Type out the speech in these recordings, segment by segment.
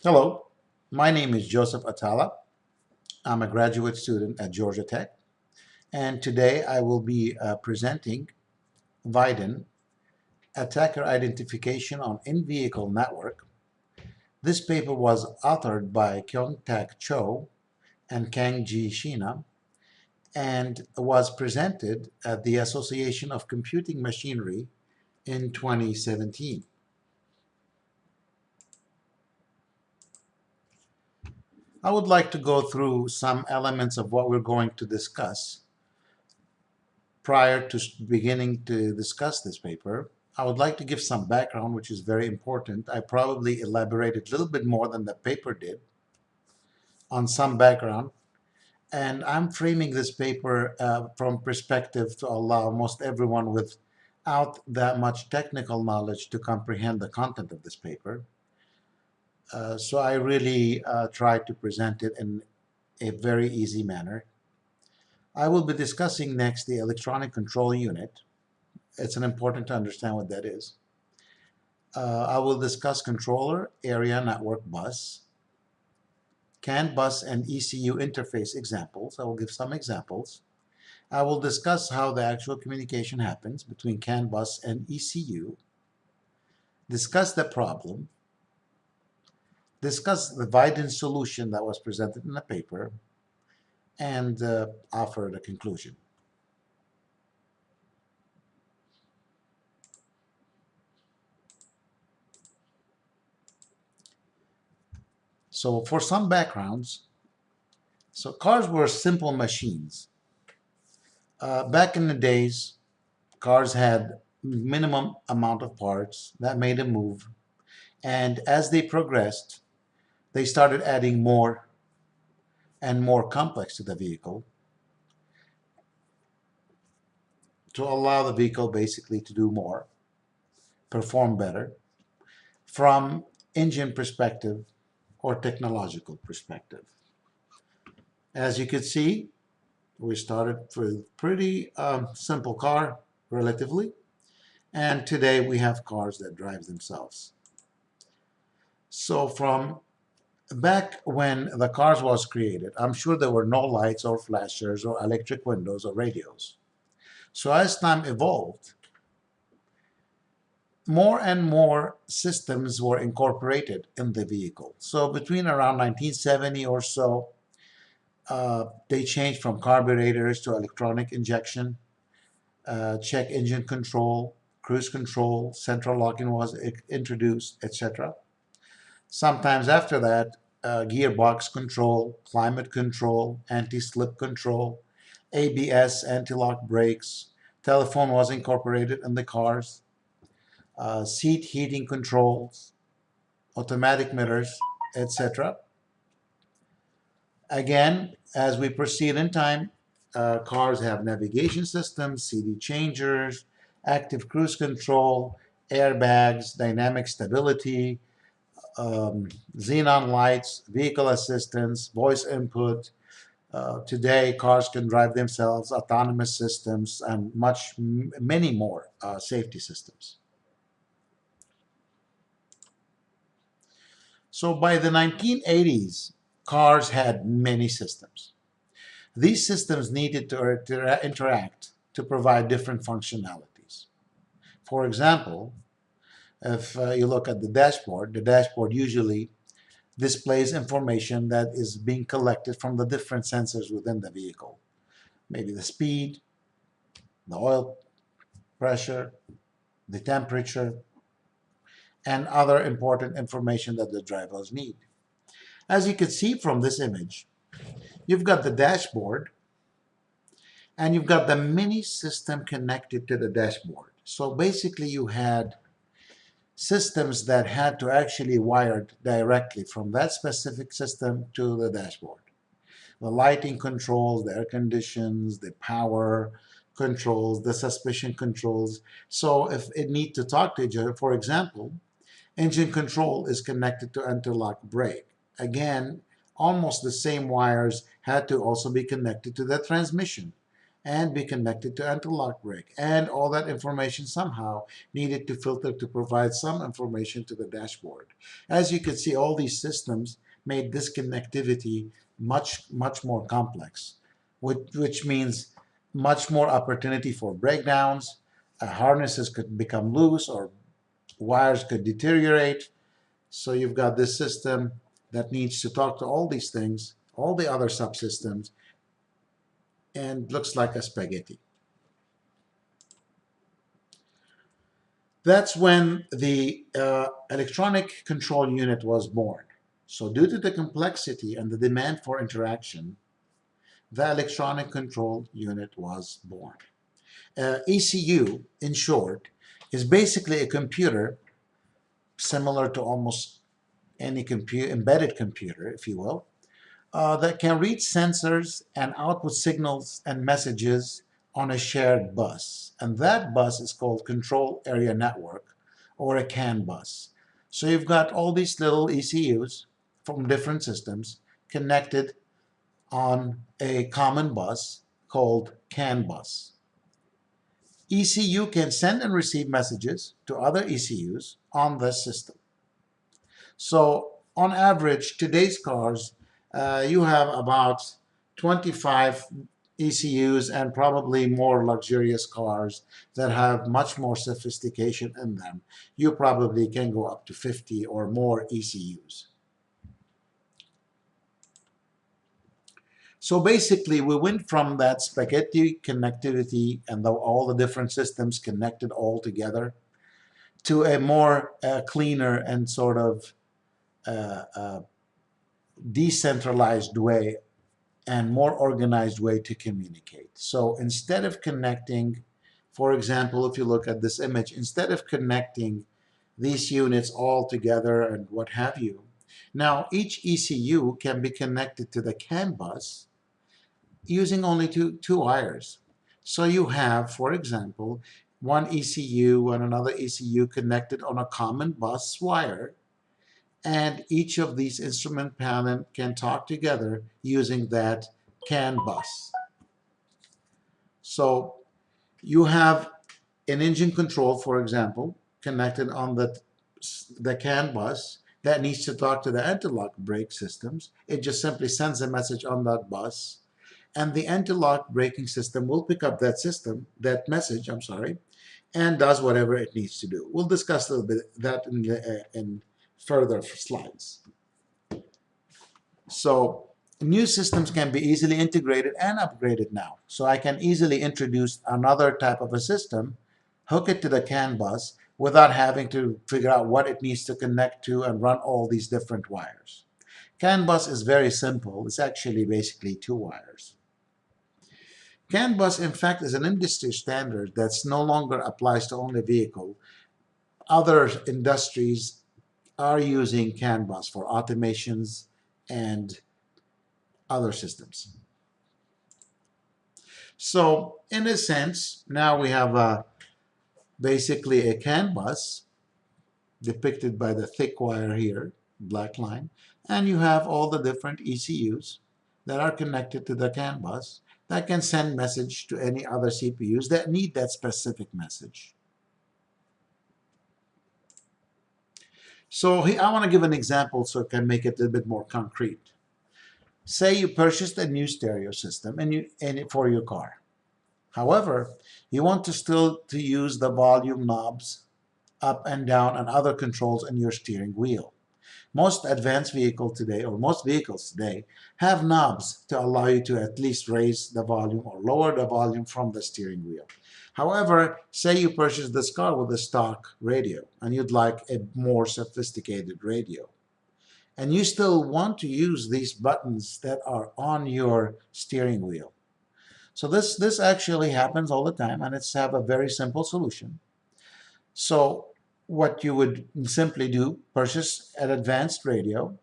Hello, my name is Joseph Atalla. I'm a graduate student at Georgia Tech, and today I will be presenting VIDEN, Attacker Identification on In-Vehicle Network. This paper was authored by Kyung-Tak Cho and Kang-Ji Shina and was presented at the Association of Computing Machinery in 2017. I would like to go through some elements of what we're going to discuss. Prior to beginning to discuss this paper, I would like to give some background, which is very important. I probably elaborated a little bit more than the paper did on some background, and I'm framing this paper from perspective to allow most everyone without that much technical knowledge to comprehend the content of this paper. So I really try to present it in a very easy manner. I will be discussing next the electronic control unit. It's important to understand what that is. I will discuss controller, area, network, bus, CAN bus, and ECU interface examples. I will give some examples. I will discuss how the actual communication happens between CAN bus and ECU, discuss the problem, discuss the VIDEN solution that was presented in the paper, and offer the conclusion. So for some backgrounds, so cars were simple machines. Back in the days, cars had minimum amount of parts that made them move, and as they progressed, they started adding more and more complex to the vehicle to allow the vehicle basically to do more, perform better from engine perspective or technological perspective. As you can see, we started with pretty simple car relatively, and today we have cars that drive themselves. So from back when the cars was created, I'm sure there were no lights or flashers or electric windows or radios. So as time evolved, more and more systems were incorporated in the vehicle. So between around 1970 or so, they changed from carburetors to electronic injection, check engine control, cruise control, central locking was introduced, etc. Sometimes after that, gearbox control, climate control, anti-slip control, ABS, anti-lock brakes, telephone was incorporated in the cars, seat heating controls, automatic mirrors, etc. Again, as we proceed in time, cars have navigation systems, CD changers, active cruise control, airbags, dynamic stability, xenon lights, vehicle assistance, voice input. Today, cars can drive themselves, autonomous systems, and many more safety systems. So by the 1980s, cars had many systems. These systems needed to interact to provide different functionalities. For example, if you look at the dashboard usually displays information that is being collected from the different sensors within the vehicle. Maybe the speed, the oil pressure, the temperature, and other important information that the drivers need. As you can see from this image, you've got the dashboard and you've got the mini system connected to the dashboard. So basically you had systems that had to actually wired directly from that specific system to the dashboard. The lighting controls, the air conditions, the power controls, the suspension controls. So if it need to talk to each other, for example, engine control is connected to anti-lock brake. Again, almost the same wires had to also be connected to the transmission. and be connected to anti-lock brake. And all that information somehow needed to filter to provide some information to the dashboard. As you can see, all these systems made this connectivity much more complex, which means much more opportunity for breakdowns. Harnesses could become loose or wires could deteriorate. So you've got this system that needs to talk to all these things, all the other subsystems, and looks like a spaghetti. That's when the electronic control unit was born. So due to the complexity and the demand for interaction, the electronic control unit was born. ECU, in short, is basically a computer similar to almost any embedded computer, if you will, that can read sensors and output signals and messages on a shared bus. And that bus is called Control Area Network, or a CAN bus. So you've got all these little ECUs from different systems connected on a common bus called CAN bus. ECU can send and receive messages to other ECUs on this system. So on average, today's cars, you have about 25 ECUs and probably more luxurious cars that have much more sophistication in them. You probably can go up to 50 or more ECUs. So basically, we went from that spaghetti connectivity and all the different systems connected all together to a more cleaner and sort of decentralized way and more organized way to communicate. So instead of connecting, for example, if you look at this image, instead of connecting these units all together and what have you, now each ECU can be connected to the CAN bus using only two wires. So you have, for example, one ECU and another ECU connected on a common bus wire, and each of these instrument panel can talk together using that CAN bus. So you have an engine control, for example, connected on the CAN bus that needs to talk to the anti-lock brake systems. It just simply sends a message on that bus, and the anti-lock braking system will pick up that message, and does whatever it needs to do. We'll discuss a little bit that in further slides. So new systems can be easily integrated and upgraded now. So I can easily introduce another type of a system, hook it to the CAN bus without having to figure out what it needs to connect to and run all these different wires. CAN bus is very simple. It's actually basically two wires. CAN bus, in fact, is an industry standard that's no longer applies to only vehicle. Other industries are using CAN bus for automations and other systems. So in a sense, now we have basically a CAN bus depicted by the thick wire here, black line, and you have all the different ECUs that are connected to the CAN bus that can send message to any other CPUs that need that specific message. So I want to give an example so I can make it a little bit more concrete. Say you purchased a new stereo system for your car. However, you want to still use the volume knobs up and down and other controls in your steering wheel. Most advanced vehicles today, or most vehicles today, have knobs to allow you to at least raise the volume or lower the volume from the steering wheel. However, say you purchase this car with a stock radio and you'd like a more sophisticated radio, and you still want to use these buttons that are on your steering wheel. So this actually happens all the time, and it's have a very simple solution. So what you would simply do, purchase an advanced radio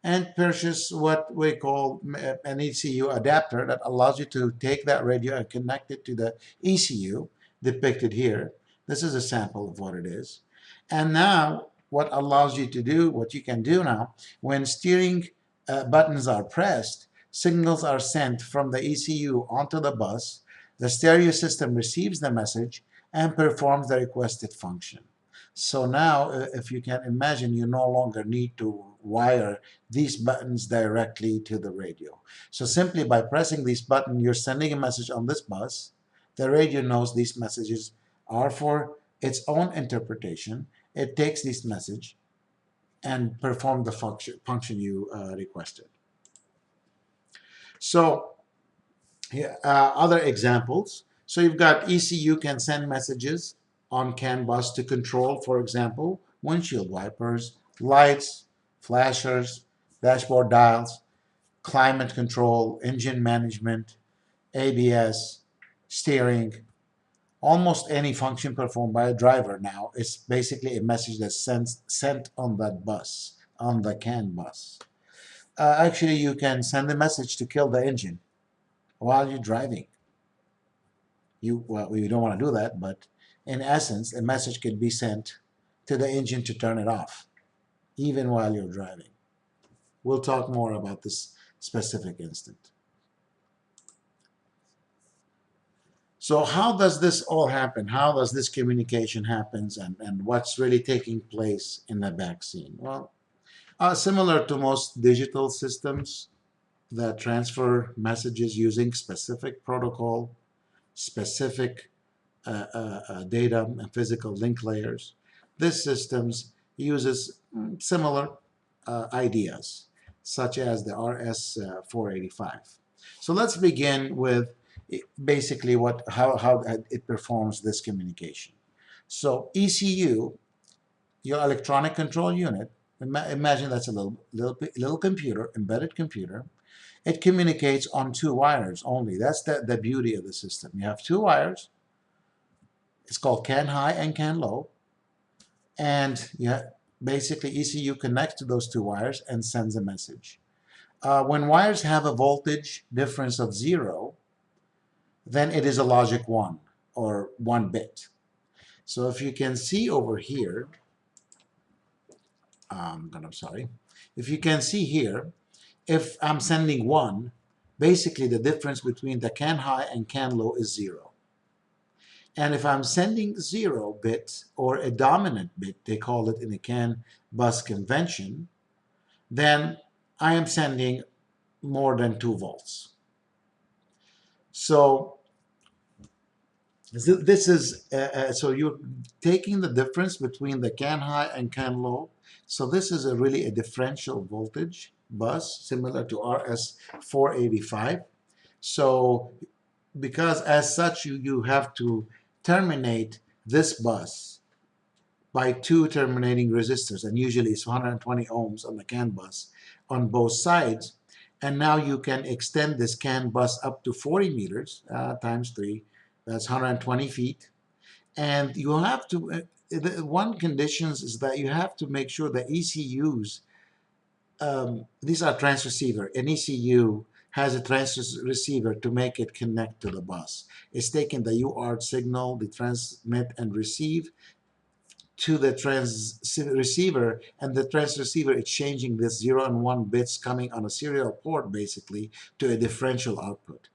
and purchase what we call an ECU adapter that allows you to take that radio and connect it to the ECU depicted here. This is a sample of what it is. And now what allows you to do, what you can do now, when steering buttons are pressed, signals are sent from the ECU onto the bus. The stereo system receives the message and performs the requested function. So now, if you can imagine, you no longer need to wire these buttons directly to the radio. So simply by pressing this button, you're sending a message on this bus. The radio knows these messages are for its own interpretation. It takes this message and perform the function you requested. So other examples. So you've got ECU can send messages on CAN bus to control, for example, windshield wipers, lights, flashers, dashboard dials, climate control, engine management, ABS, steering. Almost any function performed by a driver now is basically a message that's sent on that bus, on the CAN bus. Actually, you can send a message to kill the engine while you're driving. Well, you don't want to do that, but in essence, a message could be sent to the engine to turn it off, even while you're driving. We'll talk more about this specific instant. So how does this all happen? How does this communication happen, and what's really taking place in the back scene? Well, similar to most digital systems that transfer messages using specific protocol, specific data and physical link layers, this systems uses similar ideas, such as the RS-485. So let's begin with basically how it performs this communication. So ECU, your electronic control unit, imagine that's a little computer, embedded computer. It communicates on two wires only. That's the beauty of the system. You have two wires. It's called CAN high and CAN low. And basically ECU connects to those two wires and sends a message. When wires have a voltage difference of 0, then it is a logic 1 or 1 bit. So if you can see over here, I'm sorry, if you can see here, if I'm sending 1, basically the difference between the CAN high and CAN low is 0. And if I'm sending 0 bit or a dominant bit, they call it in the CAN bus convention, then I am sending more than 2 volts. So this is, so you're taking the difference between the CAN high and CAN low. So this is really a differential voltage bus, similar to RS-485. So because as such, you have to terminate this bus by 2 terminating resistors, and usually it's 120 ohms on the CAN bus on both sides. And now you can extend this CAN bus up to 40 meters times 3. That's 120 feet. And you have to, one conditions is that you have to make sure that ECUs, these are transceiver. An ECU has a transceiver to make it connect to the bus. It's taking the UART signal, the transmit and receive, to the receiver, and the transceiver is changing this 0 and 1 bits coming on a serial port basically to a differential output.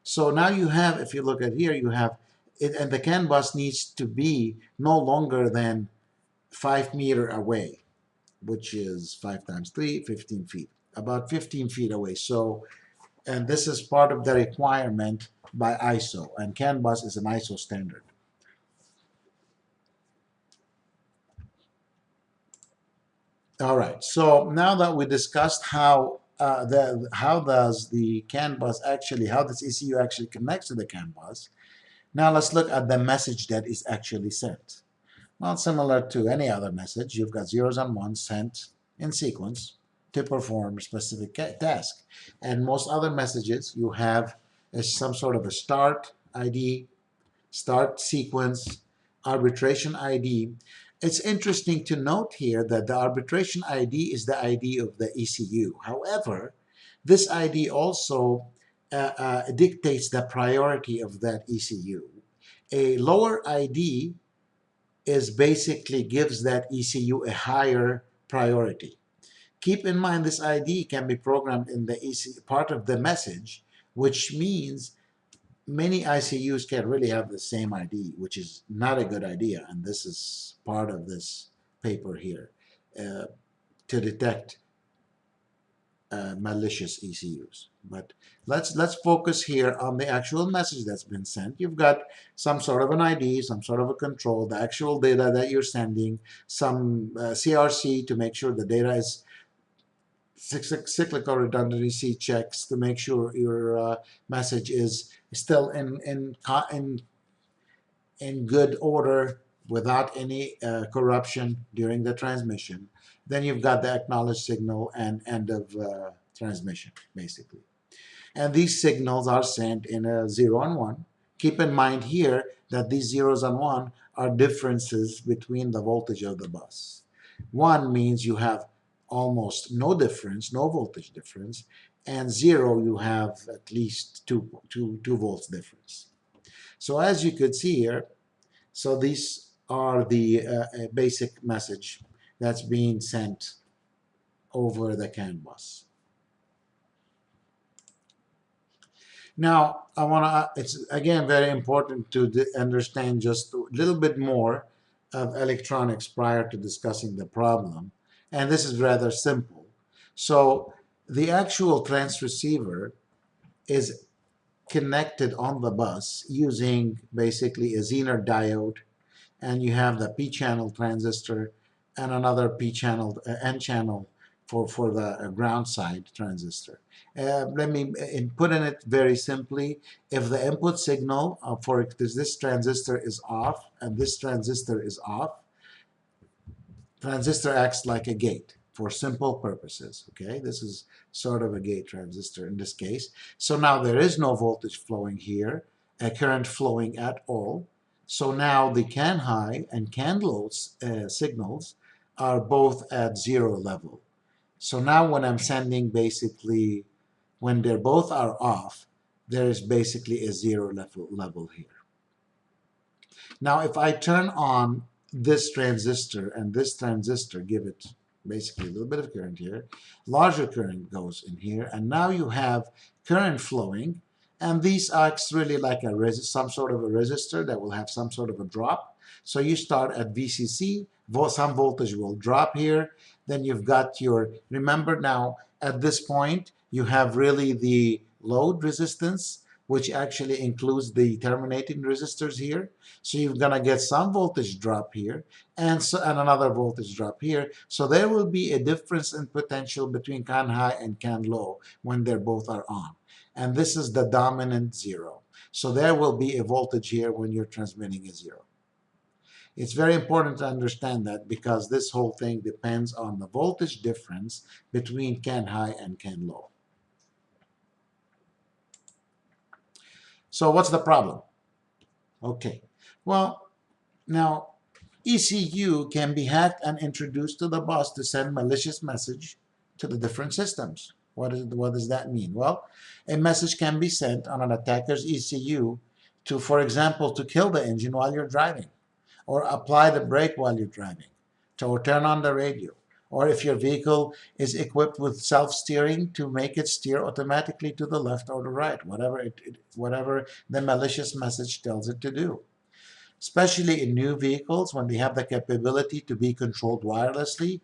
So now you have, if you look at here, you have it, and the CAN bus needs to be no longer than 5 meters away, which is 5 times 3, 15 feet, about 15 feet away. So, and this is part of the requirement by ISO, and CAN bus is an ISO standard. All right, so now that we discussed how does the CAN bus actually, how this ECU actually connects to the CAN bus, now let's look at the message that is actually sent. Well, similar to any other message, you've got zeros and ones sent in sequence to perform a specific task. And most other messages, you have some sort of a start ID, start sequence, arbitration ID. It's interesting to note here that the arbitration ID is the ID of the ECU. However, this ID also dictates the priority of that ECU. A lower ID is basically gives that ECU a higher priority. Keep in mind this ID can be programmed in the ECU part of the message, which means many ICUs can really have the same ID, which is not a good idea, and this is part of this paper here, uh, to detect malicious ECUs. But let's focus here on the actual message that's been sent. You've got some sort of an ID, some sort of a control, the actual data that you're sending, some CRC to make sure the data is cyclical redundancy checks to make sure your message is still in good order without any corruption during the transmission. Then you've got the acknowledged signal and end of transmission, basically. And these signals are sent in a 0 and 1. Keep in mind here that these zeros and 1 are differences between the voltage of the bus. 1 means you have almost no difference, no voltage difference, and 0 you have at least 2 volts difference. So as you could see here, so these are the basic message that's being sent over the CAN bus. Now, I want to, it's again very important to understand just a little bit more of electronics prior to discussing the problem. And this is rather simple. So the actual transceiver is connected on the bus using basically a Zener diode, and you have the p-channel transistor and another p-channel n-channel for the ground side transistor. Let me put in it very simply. If the input signal for this transistor is off and this transistor is off, transistor acts like a gate for simple purposes. Okay, this is sort of a gate transistor in this case. So now there is no voltage flowing here, a current flowing at all. So now the CAN high and CAN low signals are both at 0 level. So now when I'm sending basically, when they're both are off, there is basically a 0 level here. Now if I turn on this transistor and this transistor, give it basically a little bit of current here, larger current goes in here, and now you have current flowing, and these acts really like some sort of a resistor that will have some sort of a drop. So you start at VCC, some voltage will drop here, then you've got your, remember now at this point you have really the load resistance, which actually includes the terminating resistors here. So you're going to get some voltage drop here and another voltage drop here. So there will be a difference in potential between CAN high and CAN low when they're both are on. And this is the dominant 0. So there will be a voltage here when you're transmitting a 0. It's very important to understand that because this whole thing depends on the voltage difference between CAN high and CAN low. So what's the problem? Okay, well, now ECU can be hacked and introduced to the bus to send malicious message to the different systems. What does that mean? Well, a message can be sent on an attacker's ECU to, for example, to kill the engine while you're driving, or apply the brake while you're driving, or turn on the radio, or if your vehicle is equipped with self-steering, to make it steer automatically to the left or the right, whatever the malicious message tells it to do. Especially in new vehicles when they have the capability to be controlled wirelessly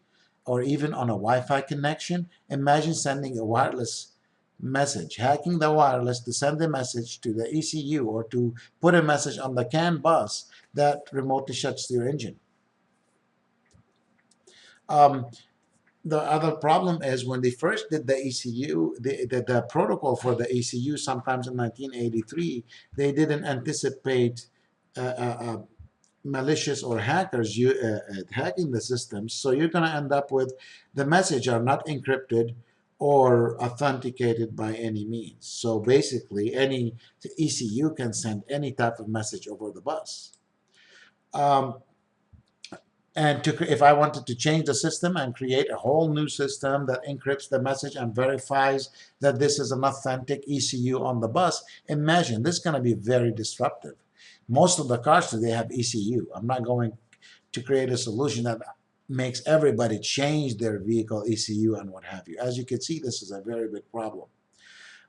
or even on a Wi-Fi connection. Imagine sending a wireless message, hacking the wireless to send a message to the ECU or to put a message on the CAN bus that remotely shuts your engine. The other problem is when they first did the ECU, the protocol for the ECU, sometimes in 1983, they didn't anticipate malicious or hackers hacking the systems. So you're going to end up with the message are not encrypted or authenticated by any means. So basically, any ECU can send any type of message over the bus. And if I wanted to change the system and create a whole new system that encrypts the message and verifies that this is an authentic ECU on the bus, imagine this is going to be very disruptive. Most of the cars today have ECU. I'm not going to create a solution that makes everybody change their vehicle ECU and what have you. As you can see, this is a very big problem.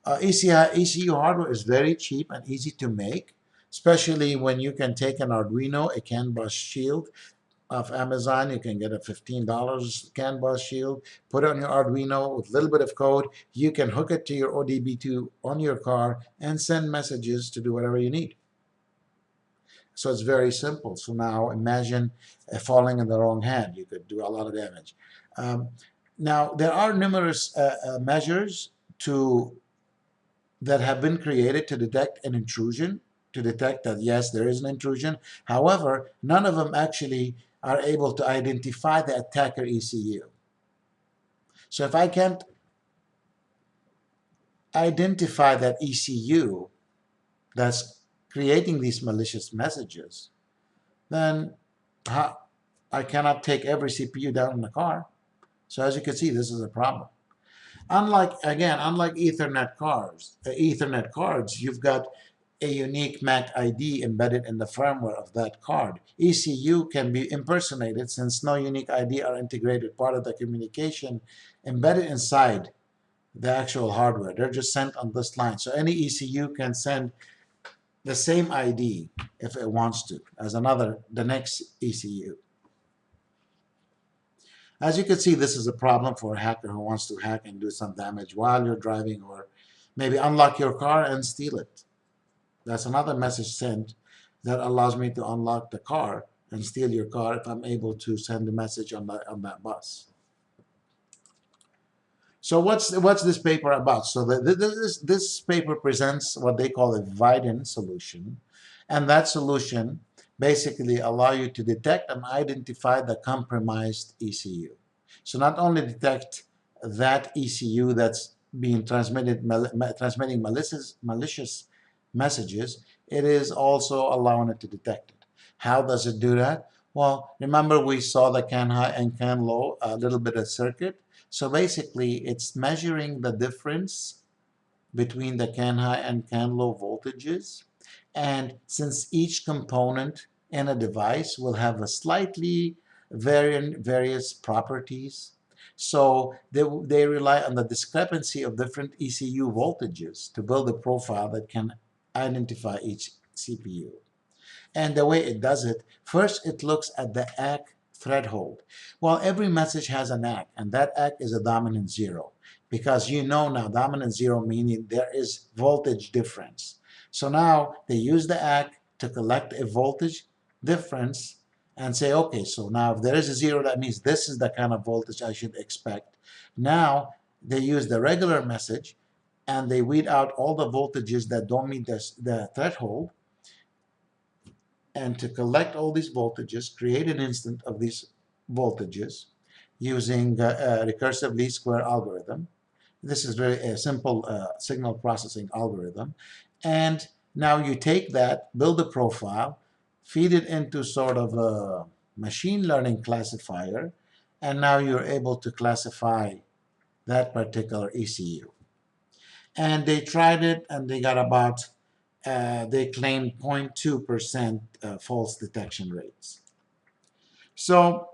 ECU hardware is very cheap and easy to make, especially when you can take an Arduino, a CAN bus shield of Amazon. You can get a $15 CAN bus shield, put it on your Arduino with a little bit of code. You can hook it to your ODB2 on your car and send messages to do whatever you need. So it's very simple. So now imagine falling in the wrong hand. You could do a lot of damage. Now, there are numerous measures that have been created to detect an intrusion, to detect that, yes, there is an intrusion. However, none of them actually are able to identify the attacker ECU. So if I can't identify that ECU that's creating these malicious messages, then I cannot take every CPU down in the car. So as you can see, this is a problem. Unlike Ethernet cards, you've got a unique MAC ID embedded in the firmware of that card. ECU can be impersonated since no unique ID are integrated part of the communication embedded inside the actual hardware. They're just sent on this line. So any ECU can send the same ID if it wants to as the next ECU. As you can see, this is a problem for a hacker who wants to hack and do some damage while you're driving, or maybe unlock your car and steal it. That's another message sent that allows me to unlock the car and steal your car if I'm able to send a message on that bus. So what's this paper about? So this paper presents what they call a VIDEN solution, and that solution basically allow you to detect and identify the compromised ECU. So not only detect that ECU that's being transmitting malicious messages, it is also allowing it to detect it. How does it do that? Well, remember we saw the CAN high and CAN low, a little bit of circuit. So basically, it's measuring the difference between the CAN high and CAN low voltages. And since each component in a device will have a slightly various properties, so they rely on the discrepancy of different ECU voltages to build a profile that can identify each CPU. And the way it does it, first it looks at the ACK threshold. Well, every message has an ACK, and that ACK is a dominant zero, because you know now dominant zero meaning there is voltage difference. So now they use the ACK to collect a voltage difference and say, okay, so now if there is a zero, that means this is the kind of voltage I should expect. Now they use the regular message and they weed out all the voltages that don't meet the threshold, and to collect all these voltages, create an instant of these voltages using a recursive least square algorithm. This is very a simple signal processing algorithm. And now you take that, build a profile, feed it into sort of a machine learning classifier, and now you're able to classify that particular ECU. And they tried it, and they got about they claimed 0.2% false detection rates. So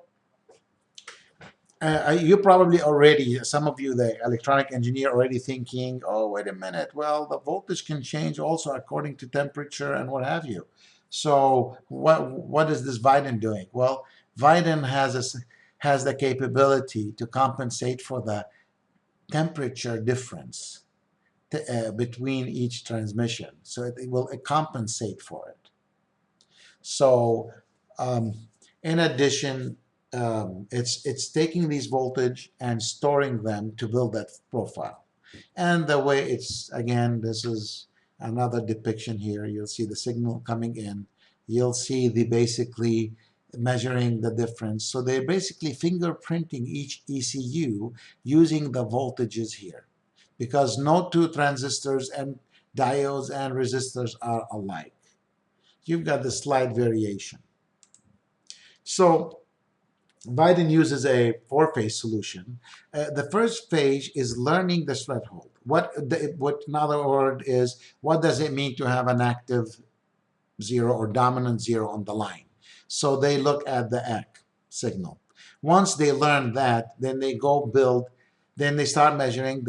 you probably already, some of you, the electronic engineer, already thinking, oh, wait a minute, well, the voltage can change also according to temperature and what have you. So what is this VIDEN doing? Well, VIDEN has the capability to compensate for the temperature difference between each transmission. So it will compensate for it. So in addition, it's taking these voltage and storing them to build that profile. And the way it's, again, this is another depiction here. You'll see the signal coming in. You'll see the basically measuring the difference. So they're basically fingerprinting each ECU using the voltages here, because no two transistors and diodes and resistors are alike. You've got the slight variation. So VIDEN uses a four-phase solution. The first phase is learning the threshold. What in other words is, what does it mean to have an active zero or dominant zero on the line? So they look at the ACK signal. Once they learn that, then they go build, then they start measuring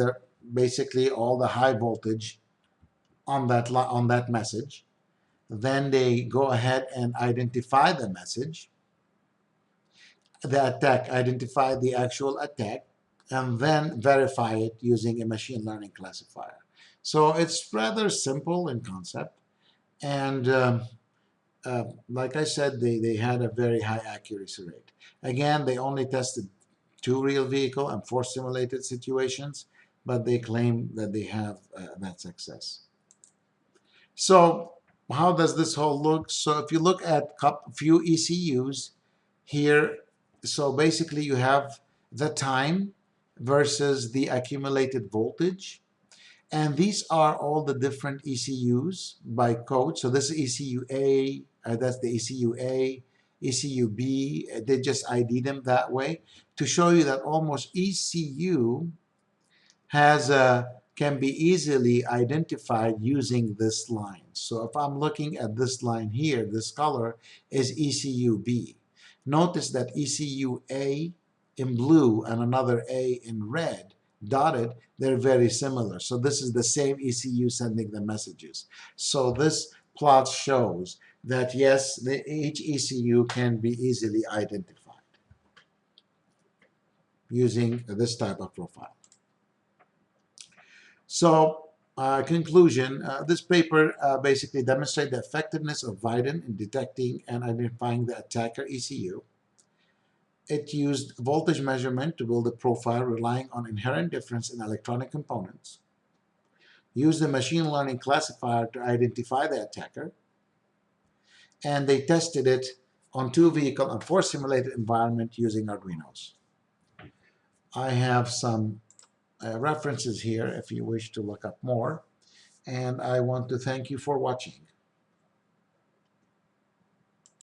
basically all the high voltage on that message. Then they go ahead and identify the message, the attack, identify the actual attack, and then verify it using a machine learning classifier. So it's rather simple in concept. And like I said, they had a very high accuracy rate. Again, they only tested 2 real vehicle and 4 simulated situations, but they claim that they have that success. So how does this whole look? So if you look at a few ECUs here, so basically you have the time versus the accumulated voltage. And these are all the different ECUs by code. So this is ECU A, that's the ECU A, ECU B. They just ID them that way to show you that almost ECU has can be easily identified using this line. So if I'm looking at this line here, this color is ECU B. Notice that ECU A in blue and another A in red dotted, they're very similar. So this is the same ECU sending the messages. So this plot shows that yes, each ECU can be easily identified using this type of profile. So, conclusion, this paper basically demonstrates the effectiveness of VIDEN in detecting and identifying the attacker ECU. It used voltage measurement to build a profile relying on inherent difference in electronic components, used a machine learning classifier to identify the attacker, and they tested it on 2 vehicle and 4 simulated environment using Arduinos. I have some references here if you wish to look up more, and I want to thank you for watching.